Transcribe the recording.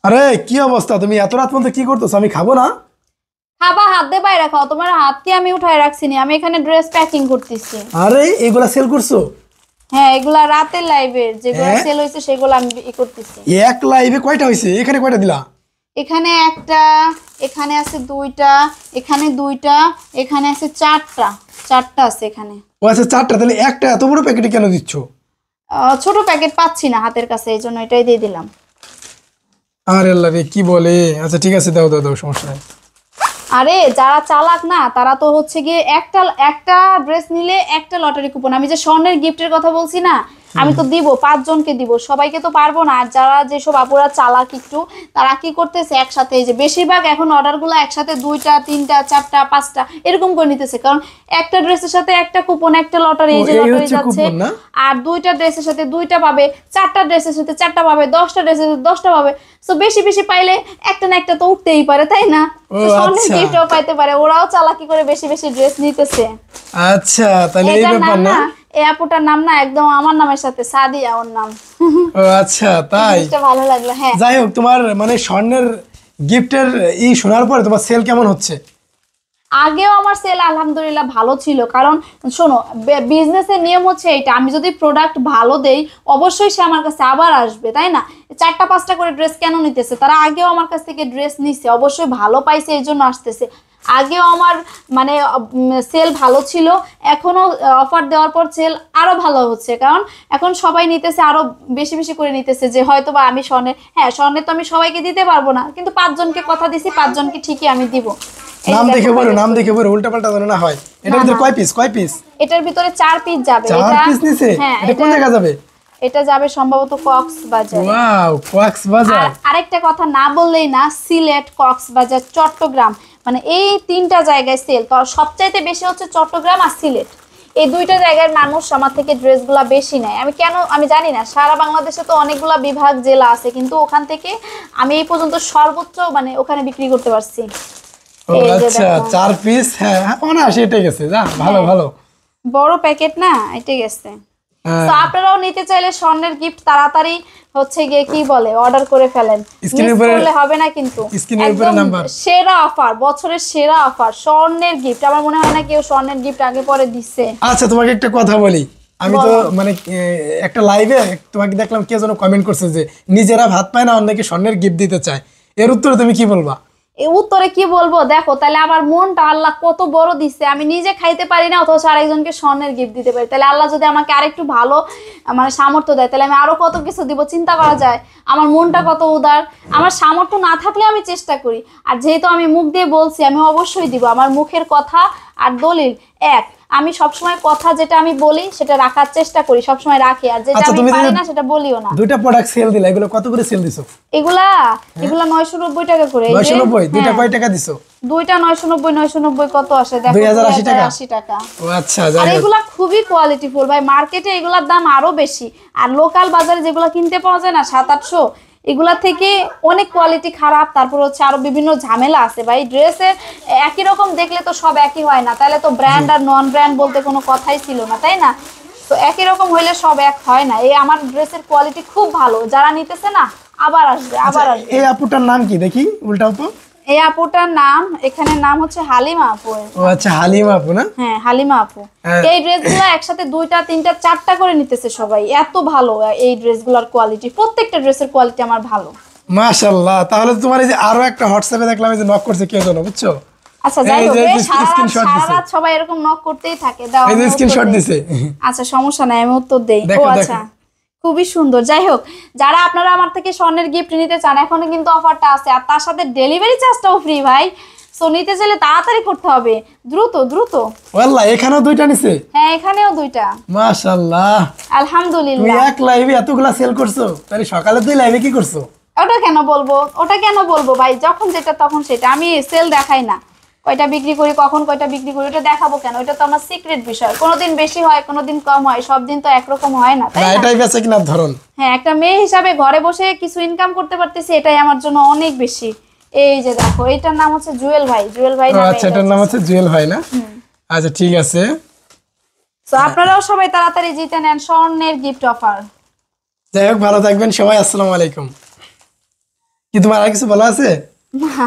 আরে কি অবস্থা? তুমি এত রাত পর্যন্ত কি করতেছো? আমি খাবো না। খাবা হাত দিয়ে বাইরে খাও, তোমার হাত কি আমি উঠায় রাখছি নি, আমি এখানে ড্রেস প্যাকিং করতেছি। আরে এগুলা সেল করছো? হ্যাঁ, এগুলা রাতের লাইভে যেগুলা হ্যাঁ, সেল হয়েছে সেগুলো আমি করতেছি। এক লাইভে কয়টা হয়েছে? এখানে কয়টা দিলা? এখানে একটা, এখানে আছে দুইটা, এখানে দুইটা, এখানে আছে চারটা। চারটা আছে এখানে। ও আচ্ছা, চারটা। তাহলে একটা এত বড় প্যাকেটে কেন দিচ্ছ? ছোট প্যাকেট পাচ্ছি না হাতের কাছে, এই জন্য এটাই দিয়ে দিলাম। আরে আল্লাহ রে, কি বলে! আচ্ছা ঠিক আছে, দাও দাও দাও, সমস্যা নাই। আরে যারা চালাক না তারা তো হচ্ছে গিয়ে একটা একটা ড্রেস নিলে একটা লটারি কুপন। আমি যে স্বর্ণের গিফটের কথা বলছি না, আমি তো দিব 5 জনকে দিব, সবাইকে তো পারবো না। আর যারা যেসব আপুরা চালাক একটু, তারা কি করতেছে একসাথে, এই যে বেশিরভাগ এখন অর্ডারগুলো একসাথে দুইটা তিনটা চারটা পাঁচটা এরকম করে নিতেছে, কারণ একটা ড্রেসের সাথে একটা কুপন, একটা লটারি, এই যে এই লটারি হচ্ছে যাচ্ছে। কুপন না? আর দুইটা ড্রেসের সাথে দুইটা পাবে, চারটা ড্রেসের সাথে চারটা পাবে, 10টা ড্রেসের সাথে 10টা পাবে। তো বেশি বেশি পাইলে একটা না একটা তো উঠতেই পারে, তাই না? ও তো স্বর্ণের আচ্ছা গিফটও পাইতে পারে, ওরাও চালাকি করে বেশি বেশি ড্রেস নিতেছে। আচ্ছা, তাহলে এই এটার ব্যাপার নাম না? না, এই আপুটার নাম না একদম আমার নামের সাথে, সাদিয়া ওর নাম। ও আচ্ছা, তাই? জিনিসটা ভালো লাগলো, হ্যাঁ। যাই হোক, তোমার মানে স্বর্ণের গিফটের শোনার পরে তোমার সেল কেমন হচ্ছে? আগেও আমার সেল আলহামদুলিল্লাহ ভালো ছিল, কারণ শোনো, বিজনেসের নিয়ম হচ্ছে এইটা, আমি যদি প্রোডাক্ট ভালো দেই অবশ্যই সে আমার কাছে আবার আসবে, তাই না? চারটা পাঁচটা করে ড্রেস কেন নিতেছে? তারা আগেও আমার কাছ থেকে ড্রেস নিছে, অবশ্যই ভালো পাইছে, এই জন্য আসতেছে। আগেও আমার মানে সেল ভালো ছিল, এখনো অফার দেওয়ার পর সেল আরো ভালো হচ্ছে, কারণ এখন সবাই নিতেছে, আরো বেশি বেশি করে নিতেছে। যে হয়তো বা আমি স্বর্ণের, হ্যাঁ স্বর্ণের তো আমি সবাইকে দিতে পারবো না, কিন্তু 5 জনকে কথা দিছি, 5 জনকে ঠিকই আমি দিব। এই নাম যে দেখে দেখো বলো, packet নাম করে। দেখে বলো, উল্টা পাল্টা যেন না হয়। এটার না ভিতরে না, কয় পিস, কয় পিস? এটার ভিতরে 4 পিস যাবে। চার এটা পিস নিছে? হ্যাঁ, এটা কোন জায়গা যাবে? এটা যাবে সম্ভবত কক্সবাজার। ওয়াও, আর কক্সবাজার। আরেকটা কথা না বললেই না, সিলেট, কক্সবাজার, চট্টগ্রাম, মানে এই 3টা জায়গায় সেল। তো সবচাইতে বেশি হচ্ছে চট্টগ্রাম আর সিলেট, এই 2টা জায়গার মানুষ আমার থেকে ড্রেসগুলা বেশি নেয়। আমি কেন আমি জানি না, সারা বাংলাদেশে তো অনেকগুলা বিভাগ জেলা আছে, কিন্তু ওখান থেকে আমি এই পর্যন্ত সর্বোচ্চ মানে ওখানে বিক্রি করতে পারছি। ও এই যে আচ্ছা, দেখো, 4 পিস। হ্যাঁ হ্যাঁ, অনায়াসে এটা গেছে। যা, ভালো হ্যাঁ, ভালো। বড় প্যাকেট না, এটাই গেছে। হ্যাঁ, তো আপনারাও নিতে চাইলে স্বর্ণের গিফট তাড়াতাড়ি হচ্ছে গিয়ে কি বলে অর্ডার করে ফেলেন, স্ক্রিনের মিস উপরে, করলে হবে না কিন্তু। স্ক্রিনের উপরে একদম নাম্বার। সেরা অফার, বছরের সেরা অফার, স্বর্ণের গিফট। আমার মনে হয় না কেউ স্বর্ণের গিফট আগে পরে দিচ্ছে। আচ্ছা, তোমাকে একটা কথা বলি। আমি তো বলো। মানে একটা লাইভে তোমাকে দেখলাম, কে যেন কমেন্ট করছে যে নিজেরা ভাত পায় না, অন্যকে স্বর্ণের গিফট দিতে চায়। এর উত্তরে তুমি কি বলবা? এই উত্তরে কি বলবো, দেখো তাহলে আমার মনটা আল্লাহ কত বড় দিচ্ছে। আমি নিজে খাইতে পারি না, অথচ আরেকজনকে স্বর্ণের গিফট দিতে পারি। তাহলে আল্লাহ যদি আমাকে আরেকটু ভালো মানে সামর্থ্য দেয়, তাহলে আমি আরো কত কিছু দিব, চিন্তা করা যায়। আমার মনটা কত উদার। আমার সামর্থ্য না থাকলে আমি চেষ্টা করি, আর যেহেতু আমি মুখ দিয়ে বলছি, আমি অবশ্যই দিব। আমার মুখের কথা আর দলিল এক। আমি সবসময় কথা যেটা আমি বলি সেটা রাখার চেষ্টা করি, সবসময় রাখি। আর যেটা আচ্ছা, আমি তুমি পারি না সেটা বলিও না। দুইটা প্রোডাক্ট সেল দিলা, এগুলো কত করে সেল দিছো? এগুলা এগুলা 990 টাকা করে। এই যে 990। দুইটা হ্যাঁ, কয় টাকা দিছো? দুইটা 990, 990 কত আসে দেখো, 2080 টাকা। 2080 টাকা। ও আচ্ছা, আর যাই হোক। এগুলা খুবই কোয়ালিটিফুল ভাই, মার্কেটে এগুলার দাম আরো বেশি। আর লোকাল বাজারে যেগুলো কিনতে পাওয়া যায় না 700-800, এগুলা থেকে অনেক কোয়ালিটি খারাপ। তারপর হচ্ছে আরো বিভিন্ন ঝামেলা আছে ভাই। ড্রেসের একই রকম দেখলে তো সব একই হয় না, তাহলে তো ব্র্যান্ড আর নন ব্র্যান্ড বলতে কোনো কথাই ছিল না, তাই না? তো একই রকম হইলে সব এক হয় না। এই আমার ড্রেসের কোয়ালিটি খুব ভালো, যারা নিতেছে না আবার আসবে, আবার আচ্ছা, আসবে। এই আপুটার নাম কি দেখি, উল্টাও তো। এই আপুটার নাম, এখানে নাম হচ্ছে হালিমা আপু। ও আচ্ছা, হালিমা আপু না? হ্যাঁ, হালিমা আপু। হ্যাঁ। এই ড্রেসগুলো একসাথে দুইটা তিনটা চারটা করে নিতেছে সবাই, এত ভালো এই ড্রেসগুলোর কোয়ালিটি। প্রত্যেকটা ড্রেসের কোয়ালিটি আমার ভালো। মাশাআল্লাহ। তাহলে তো তোমার এই যে আরো একটা হোয়াটসঅ্যাপে দেখলাম, এই যে নক করছে কেউ যেন, বুঝছো? আচ্ছা যাই এই হোক, যে এই সারা রাত স্ক্রিনশট সারা দিছে, রাত সবাই এরকম নক করতেই থাকে। দাও এই যে আমি উত্তর স্ক্রিনশট দেই। দিছে। আচ্ছা সমস্যা নাই, আমি উত্তর দেই। ও দেখো, আচ্ছা, দেখো। খুবই সুন্দর। যাই হোক, যারা আপনারা আমার থেকে স্বর্ণের গিফট নিতে চান, এখনো কিন্তু অফারটা আছে, আর তার সাথে ডেলিভারি চার্জটাও ফ্রি ভাই। সো নিতে চাইলে তাড়াতাড়ি করতে হবে, দ্রুত দ্রুত। ওয়াল্লাহ, এখানেও দুইটা নিছে? হ্যাঁ, এখানেও দুইটা। মাশাআল্লাহ। তুমি আলহামদুলিল্লাহ। এক লাইভে এতগুলা সেল করছো, তাহলে সকালে তুই লাইভে কি করছো? ওটা কেন বলবো, ওটা কেন বলবো ভাই? যখন যেটা তখন সেটা, আমি সেল দেখাই না। কয়টা বিক্রি করি, কখন কয়টা বিক্রি করি, ওটা দেখাবো কেন? ওটা তো আমার সিক্রেট বিষয়। কোনোদিন বেশি হয়, কোনোদিন কম হয়, সব দিন তো একরকম হয় না, তাই না, না? এটাই বেচা কিনার ধরন। হ্যাঁ, একটা মেয়ে হিসাবে ঘরে বসে কিছু ইনকাম করতে পারতেছি, এটাই আমার জন্য অনেক বেশি। এই যে দেখো, এটার নাম হচ্ছে জুয়েল ভাই, জুয়েল ভাই ও নামে আচ্ছা, এটা এটার নাম হচ্ছে। হচ্ছে জুয়েল ভাই না? আচ্ছা ঠিক আছে। তো আপনারাও সবাই তাড়াতাড়ি জিতে নেন স্বর্ণের গিফট অফার। যাই হোক, ভালো থাকবেন সবাই। আসসালামু আলাইকুম। কি তোমার আর কিছু বলা আছে? না